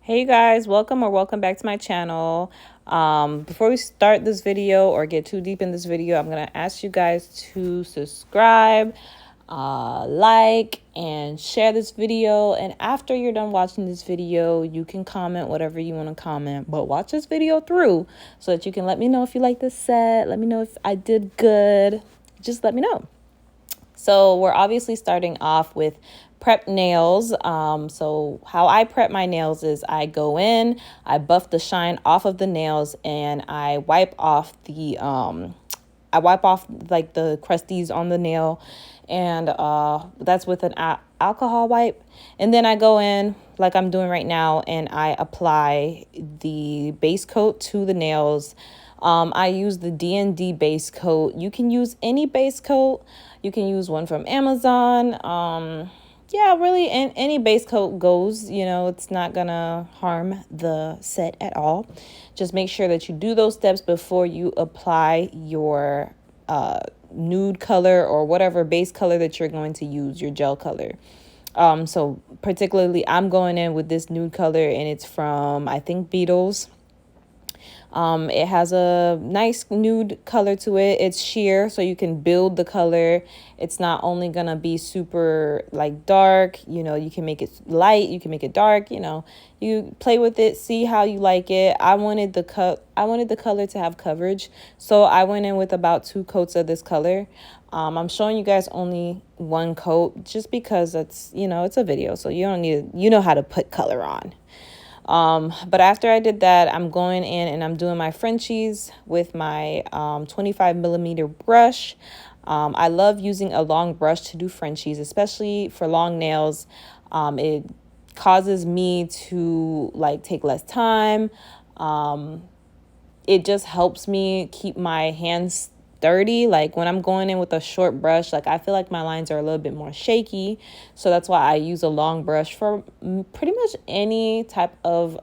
Hey guys, welcome back to my channel. Before we start this video or get too deep in this video, I'm gonna ask you guys to subscribe, like, and share this video. And after you're done watching this video, you can comment whatever you want to comment, but watch this video through so that you can let me know if you like this set. Let me know if I did good. Just let me know. So we're obviously starting off with prep nails. So how I prep my nails is I go in, I buff the shine off of the nails, and I wipe off like the crusties on the nail, and that's with an alcohol wipe. And then I go in like I'm doing right now, and I apply the base coat to the nails. I use the D&D base coat. You can use any base coat. You can use one from Amazon. Yeah, really, any base coat goes. It's not gonna harm the set at all. Just make sure that you do those steps before you apply your nude color or whatever base color that you're going to use, your gel color. So particularly, I'm going in with this nude color, and it's from, I think, Beetles. It has a nice nude color to it. It's sheer, so you can build the color. It's not only gonna be super like dark, you can make it light, you can make it dark, you play with it, see how you like it. I wanted the color to have coverage, so I went in with about 2 coats of this color. I'm showing you guys only 1 coat just because it's a video, so you don't need how to put color on. But after I did that, I'm going in and I'm doing my Frenchies with my 25 millimeter brush. I love using a long brush to do Frenchies, especially for long nails. It causes me to take less time. It just helps me keep my hands sturdy. Like when I'm going in with a short brush, I feel like my lines are a little bit more shaky. So that's why I use a long brush for pretty much any type of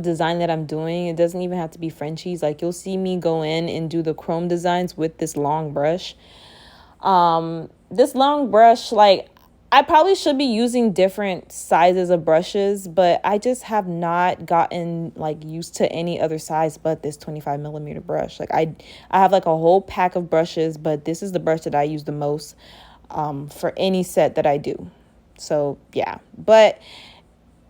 design that I'm doing. It doesn't even have to be Frenchies. You'll see me go in and do the chrome designs with this long brush. This long brush, I probably should be using different sizes of brushes, but I just have not gotten used to any other size but this 25 millimeter brush. I have a whole pack of brushes, but this is the brush that I use the most for any set that I do. So yeah, but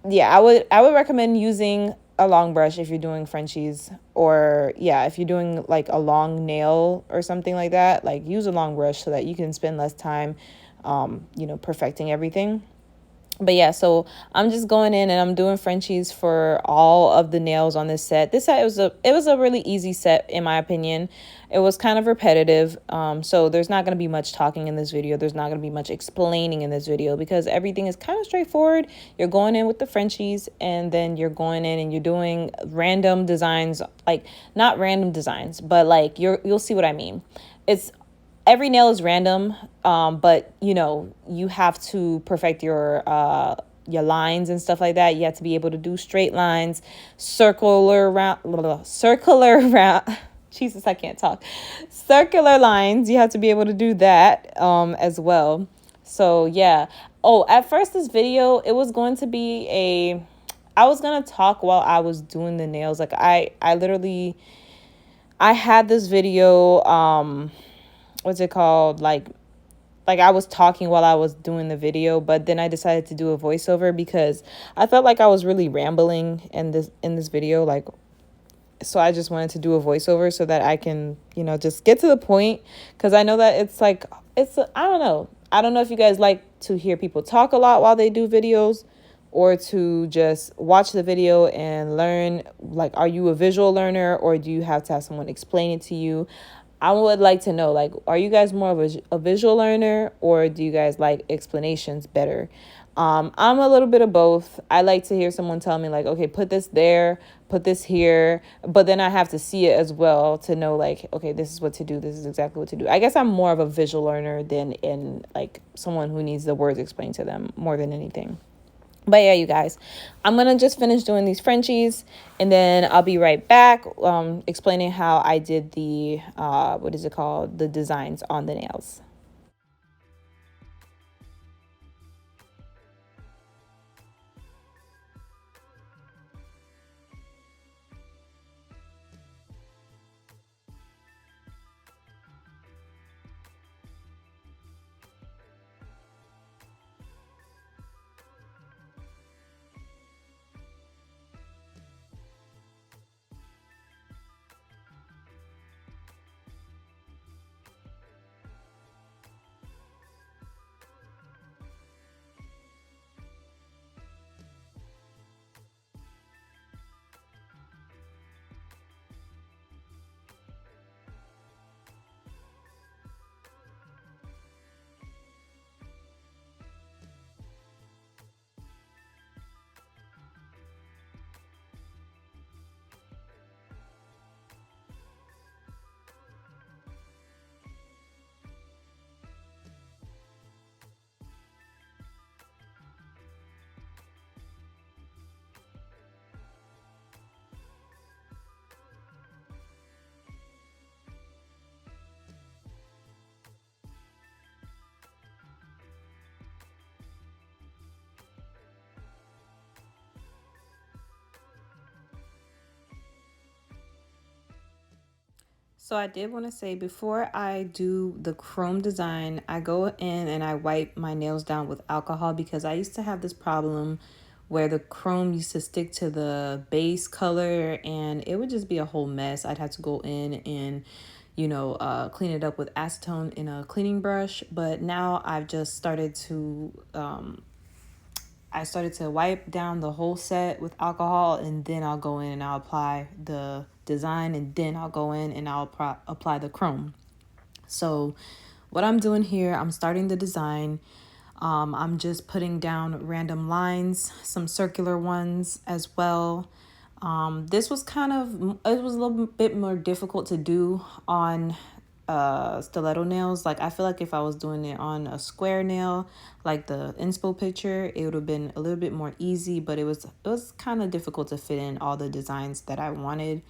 yeah, I would recommend using a long brush if you're doing Frenchies, or if you're doing a long nail or something like that. Use a long brush so that you can spend less time perfecting everything. But yeah, so I'm just going in and I'm doing Frenchies for all of the nails on this set. This set, it was a really easy set in my opinion. It was kind of repetitive. So there's not going to be much talking in this video. There's not going to be much explaining in this video because everything is kind of straightforward. You're going in with the Frenchies, and then you're going in and you're doing random designs, not random designs, but you'll see what I mean. Every nail is random, but you have to perfect your lines and stuff like that. You have to be able to do straight lines, circular round. Jesus, I can't talk. Circular lines. You have to be able to do that as well. So yeah. Oh, at first this video, it was going to be I was gonna talk while I was doing the nails. I had this video. What's it called? I was talking while I was doing the video, but then I decided to do a voiceover because I felt like I was really rambling in this video. So I just wanted to do a voiceover so that I can, just get to the point, because I know that I don't know. I don't know if you guys like to hear people talk a lot while they do videos, or to just watch the video and learn. Are you a visual learner, or do you have to have someone explain it to you? I would like to know, are you guys more of a visual learner, or do you guys like explanations better? I'm a little bit of both. I like to hear someone tell me okay, put this there, put this here, but then I have to see it as well to know okay, this is what to do. This is exactly what to do. I guess I'm more of a visual learner than in someone who needs the words explained to them more than anything. But yeah, you guys, I'm going to just finish doing these Frenchies, and then I'll be right back explaining how I did the, the designs on the nails. So I did want to say before I do the chrome design, I go in and I wipe my nails down with alcohol because I used to have this problem where the chrome used to stick to the base color and it would just be a whole mess. I'd have to go in and, clean it up with acetone in a cleaning brush. But now I've just started to I started to wipe down the whole set with alcohol, and then I'll go in and I'll apply the design, and then I'll go in and I'll apply the chrome. So what I'm doing here, I'm starting the design. I'm just putting down random lines, some circular ones as well. This was it was a little bit more difficult to do on stiletto nails. Like I feel like if I was doing it on a square nail, like the inspo picture, it would have been a little bit more easy, but it was kind of difficult to fit in all the designs that I wanted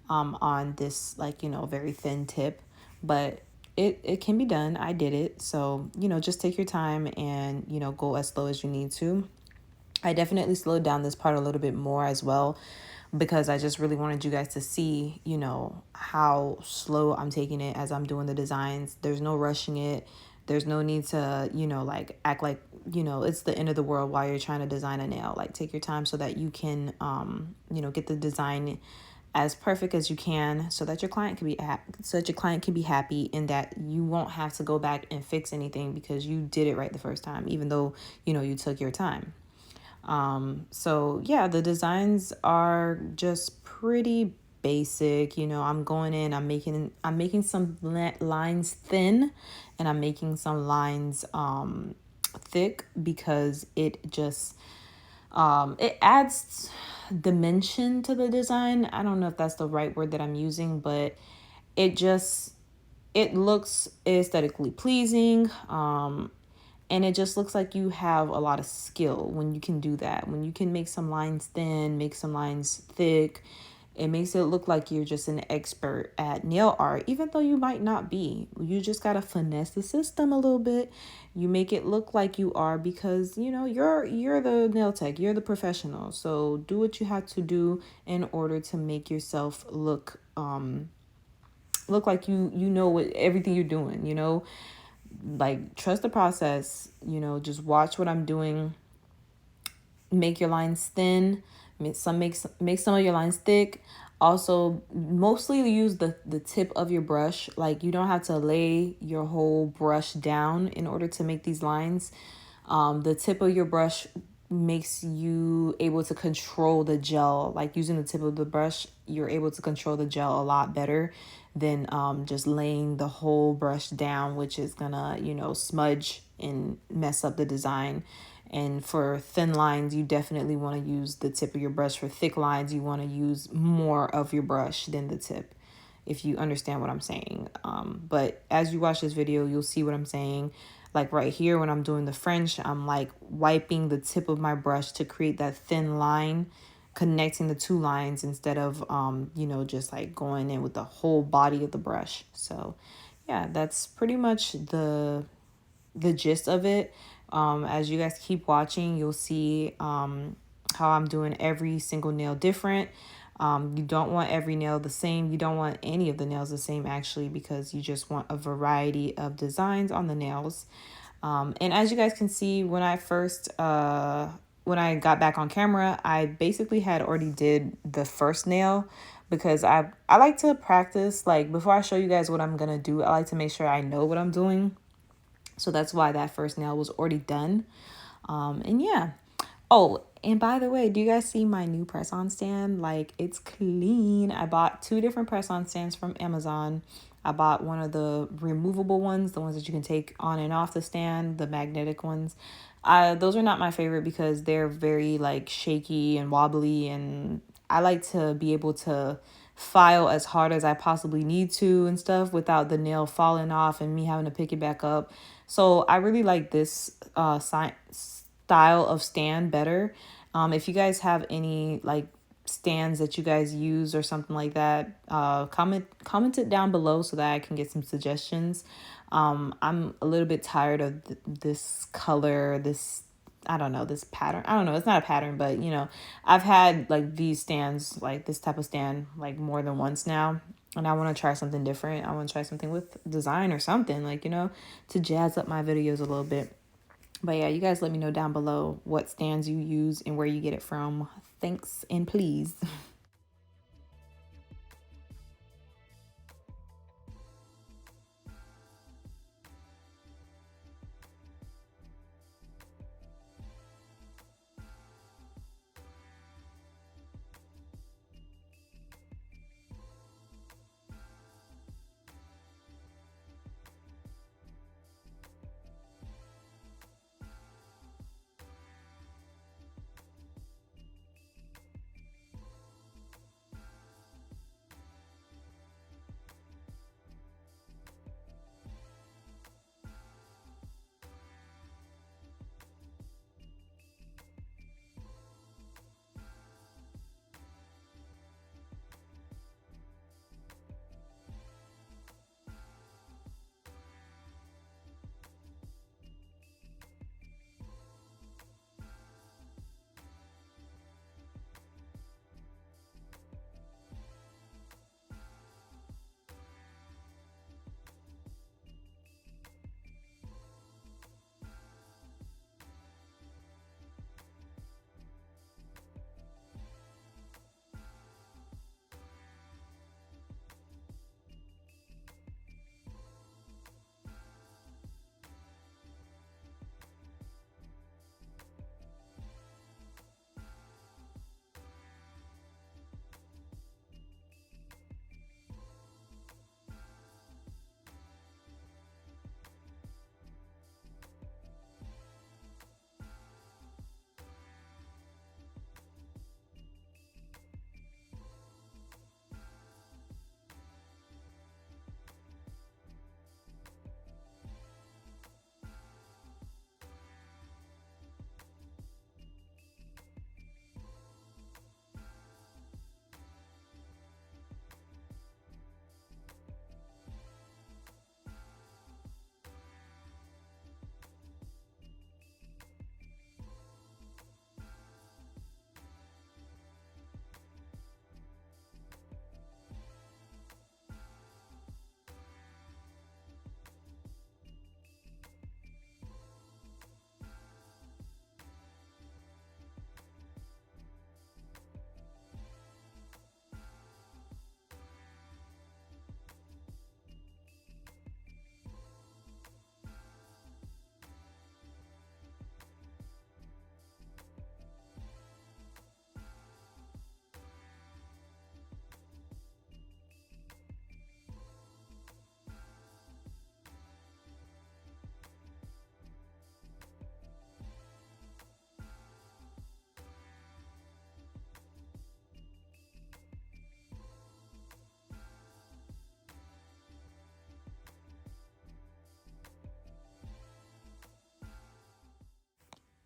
on this, like, very thin tip. But it can be done. I did it. So, just take your time and, go as slow as you need to. I definitely slowed down this part a little bit more as well because I just really wanted you guys to see, how slow I'm taking it as I'm doing the designs. There's no rushing it. There's no need to, like act like, it's the end of the world while you're trying to design a nail. Like take your time so that you can, get the design as perfect as you can so that your client can be happy and that you won't have to go back and fix anything because you did it right the first time, even though, you took your time. So yeah, the designs are just pretty basic. I'm going in, I'm making some lines thin and I'm making some lines thick because it adds dimension to the design. I don't know if that's the right word that I'm using, but it just it looks aesthetically pleasing. And it just looks like you have a lot of skill when you can do that. When you can make some lines thin, make some lines thick, it makes it look like you're just an expert at nail art, even though you might not be. You just got to finesse the system a little bit. You make it look like you are because, you're the nail tech, you're the professional. So do what you have to do in order to make yourself look like you know what everything you're doing, like trust the process, just watch what I'm doing. Make your lines thin, make some of your lines thick. Also mostly use the tip of your brush. Like you don't have to lay your whole brush down in order to make these lines. The tip of your brush makes you able to control the gel. Like using the tip of the brush, you're able to control the gel a lot better than just laying the whole brush down, which is gonna, smudge and mess up the design. And for thin lines, you definitely want to use the tip of your brush. For thick lines, you want to use more of your brush than the tip, if you understand what I'm saying. But as you watch this video, you'll see what I'm saying. Like right here, when I'm doing the French, I'm like wiping the tip of my brush to create that thin line, connecting the two lines instead of, just like going in with the whole body of the brush. So yeah, that's pretty much the gist of it. As you guys keep watching, you'll see how I'm doing every single nail different. You don't want every nail the same. You don't want any of the nails the same, actually, because you just want a variety of designs on the nails. And as you guys can see, when I got back on camera, I basically had already did the first nail because I like to practice. Like before I show you guys what I'm gonna do, I like to make sure I know what I'm doing. So that's why that first nail was already done. And yeah. Oh, and by the way, do you guys see my new press-on stand? Like, it's clean. I bought 2 different press-on stands from Amazon. I bought one of the removable ones, the ones that you can take on and off the stand, the magnetic ones. Those are not my favorite because they're very, like, shaky and wobbly, and I like to be able to file as hard as I possibly need to and stuff without the nail falling off and me having to pick it back up. So I really like this style of stand better. If you guys have any like stands that you guys use or something like that, comment it down below so that I can get some suggestions. I'm a little bit tired of this color, this, I don't know, this pattern. I don't know, it's not a pattern, but I've had like these stands, like this type of stand, like more than once now. and I want to try something different. I want to try something with design or something, like, to jazz up my videos a little bit. But yeah, you guys let me know down below what stands you use and where you get it from. Thanks and please.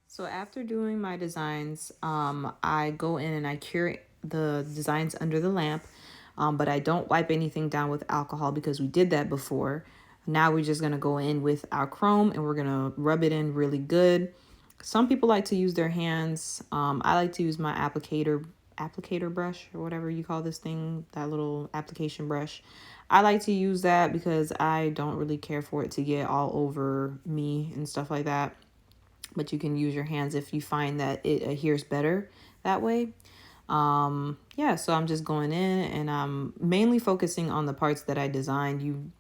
So after doing my designs, I go in and I curate the designs under the lamp, but I don't wipe anything down with alcohol because we did that before. Now we're just gonna go in with our chrome and we're gonna rub it in really good. Some people like to use their hands. I like to use my applicator brush or whatever you call this thing, that little application brush. I like to use that because I don't really care for it to get all over me and stuff like that, but you can use your hands if you find that it adheres better that way. Yeah, so I'm just going in and I'm mainly focusing on the parts that I designed. You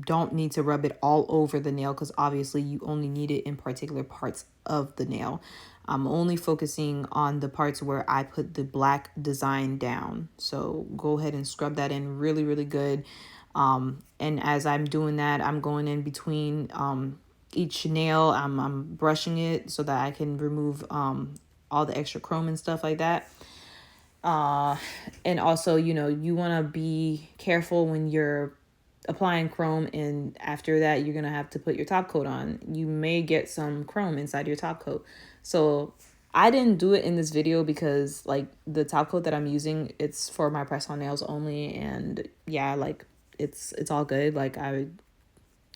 don't need to rub it all over the nail because obviously you only need it in particular parts of the nail. I'm only focusing on the parts where I put the black design down. So go ahead and scrub that in really, really good. And as I'm doing that, I'm going in between each nail. I'm brushing it so that I can remove all the extra chrome and stuff like that. And also, you want to be careful when you're applying chrome, and after that you're gonna have to put your top coat on. You may get some chrome inside your top coat. So I didn't do it in this video because like the top coat that I'm using, it's for my press on nails only, and yeah, like it's all good. Like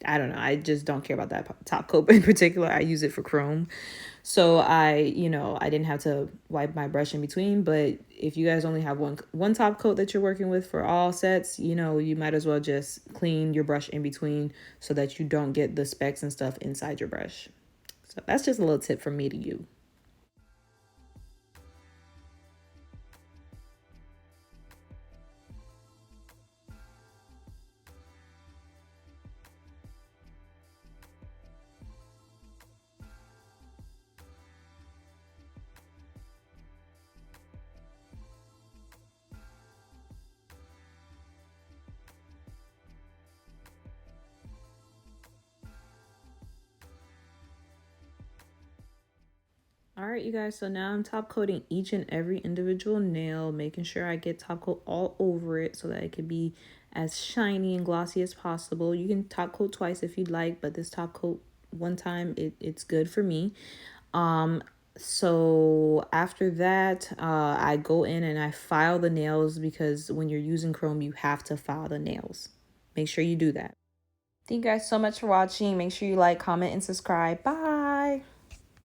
I don't know. I just don't care about that top coat in particular. I use it for chrome. So I didn't have to wipe my brush in between, but if you guys only have one top coat that you're working with for all sets, you might as well just clean your brush in between so that you don't get the specks and stuff inside your brush. So that's just a little tip from me to you. All right, you guys, so now I'm top coating each and every individual nail, making sure I get top coat all over it so that it can be as shiny and glossy as possible. You can top coat twice if you'd like, but this top coat one time, it's good for me. So after that, I go in and I file the nails because when you're using chrome, you have to file the nails. Make sure you do that. Thank you guys so much for watching. Make sure you like, comment, and subscribe. Bye.